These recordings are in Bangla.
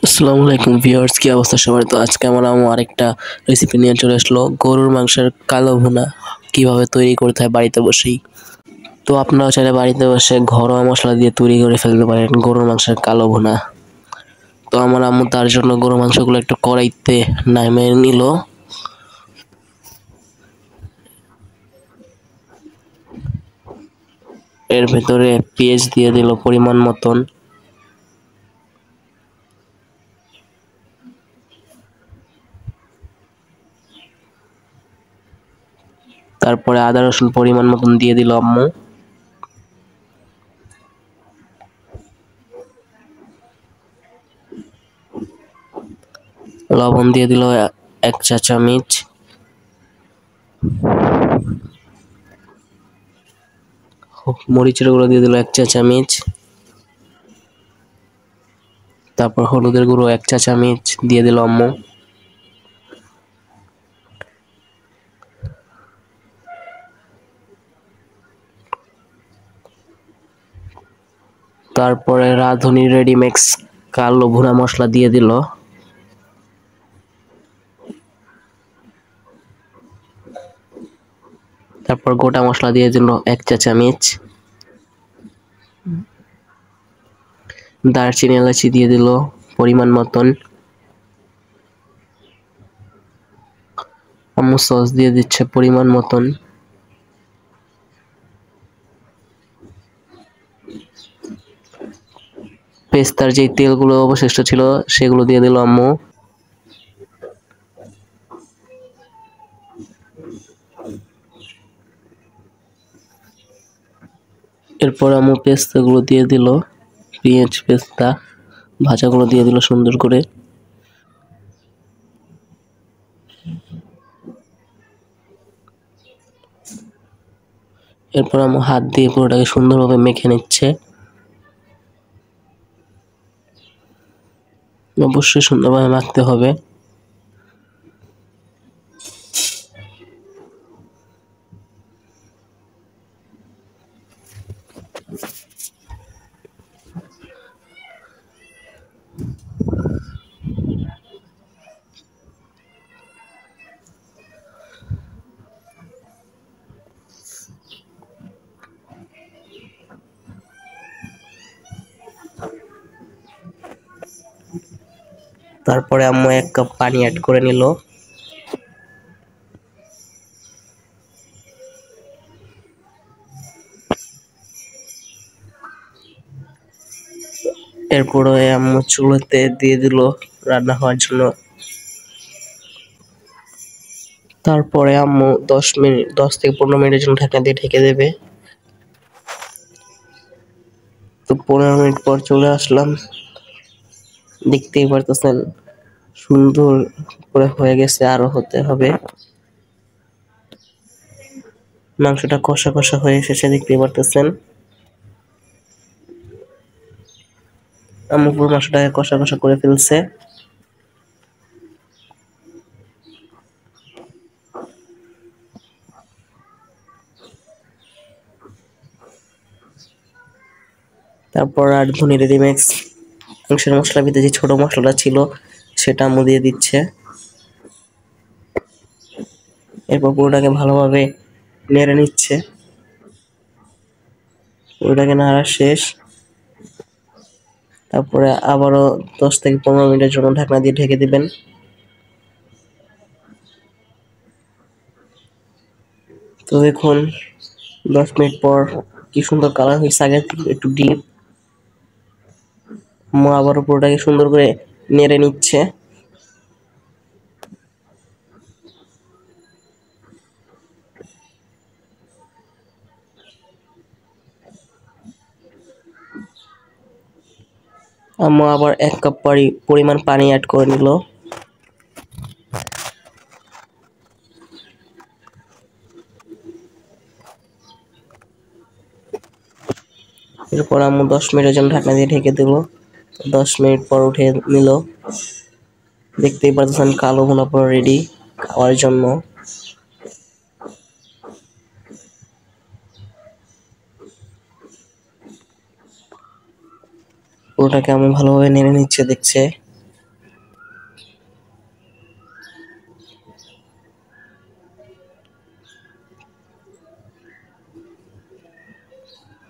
আসসালামু আলাইকুম ভিউয়ার্স, কি অবস্থা সবার? তো আজকে আমার আম্মু আরেকটা রেসিপি নিয়ে চলে আসলো, গরুর মাংসের কালো ভুনা কিভাবে তৈরি করতে হয় বাড়িতে বসেই। তো আপনারাও চাইলে বাড়িতে বসে ঘরোয়া মশলা দিয়ে তৈরি করে ফেলতে পারেন গরুর মাংসের কালো ভুনা। তো আমার আম্মু তার জন্য গরুর মাংসগুলো একটু কড়াইতে নামিয়ে নিল। এর ভেতরে পেঁয়াজ দিয়ে দিল পরিমাণ মতন। তারপরে আদা রসুন পরিমাণ মতন দিয়ে দিল আম্মু। লবণ দিয়ে দিল 1 চা চামচ। মরিচের গুঁড়ো দিয়ে দিল 1 চা চামচ। তারপর হলুদের গুঁড়ো 1 চা চামচ দিয়ে দিল আম্মু। তারপরে রাঁধুনি রেডিমিক্স কালো ভুনা মশলা দিয়ে দিল। তারপর গোটা মশলা দিয়ে দিল 1 চা চামচ। দারচিনি এলাচি দিয়ে দিল পরিমাণ মতন। আম্মু সস দিয়ে দিচ্ছে পরিমাণ মতন। পেস্তার যে তেলগুলো অবশিষ্ট ছিল সেগুলো দিয়ে দিল আম্মু। এরপর আম্মু পেস্তাগুলো দিয়ে দিল, পেঁয়াজ পেস্তা ভাজাগুলো দিয়ে দিল সুন্দর করে। এরপর আম্মু হাত দিয়ে পুরোটাকে সুন্দরভাবে মেখে নিচ্ছে। অবশ্যই সুন্দরভাবে মাখতে হবে। তারপরে আম্মু 1 কাপ পানি অ্যাড করে নিল। এরপরে আম্মু চুলাতে দিয়ে দিল রান্না হওয়ার জন্য। তারপরে আম্মু 10 থেকে 15 মিনিটের জন্য ঢাকনা দিয়ে ঢেকে দেবে। তো 15 মিনিট পর চলে আসলাম। দেখতেই পারতেছেন সুন্দর করে হয়ে গেছে, আরো হতে হবে। মাংসটা কষা কষা হয়ে এসেছে, দেখতেই পারতেছেন। আম্মু পুরো মাংসটাকে কষা কষা করে ফেলছে। তারপর রাঁধুনি রেডিমিক্স মাংসের মশলার ভিতরে যে ছোট মশলাটা ছিল সেটা আম্মু দিয়ে দিচ্ছে। এরপর পুরোটাকে ভালোভাবে নেড়ে নিচ্ছে। পুরোটাকে নাড়া শেষ। তারপরে আবারও 10 থেকে 15 মিনিটের জন্য ঢাকনা দিয়ে ঢেকে দিবেন। তো দেখুন 10 মিনিট পর কি সুন্দর কালার হয়েছে, আগের থেকে একটু ডিপ। আম্মু আবারও পুরোটাকে সুন্দর করে নেড়ে নিচ্ছে। আম্মু আবার 1 কাপ পরিমাণ পানি অ্যাড করে নিল। এরপর আম্মু 10 মিনিটের জন্য ঢাকনা দিয়ে ঢেকে দিল। 10 মিনিট পর উঠে নিল। দেখতেই পাচ্ছেন কালো ভুনা পুরো রেডি খাওয়ার জন্য। পুরোটা কেমন ভালোভাবে নেড়ে নিচ্ছে দেখছে।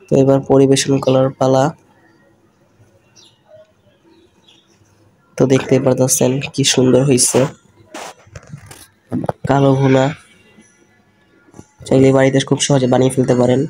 তো এবার পরিবেশন করার পালা। তো দেখতে পারতেছেন কি সুন্দর হয়েছে কালো ভুনা। চাইলে বাড়িতে খুব সহজে বানিয়ে ফেলতে পারেন।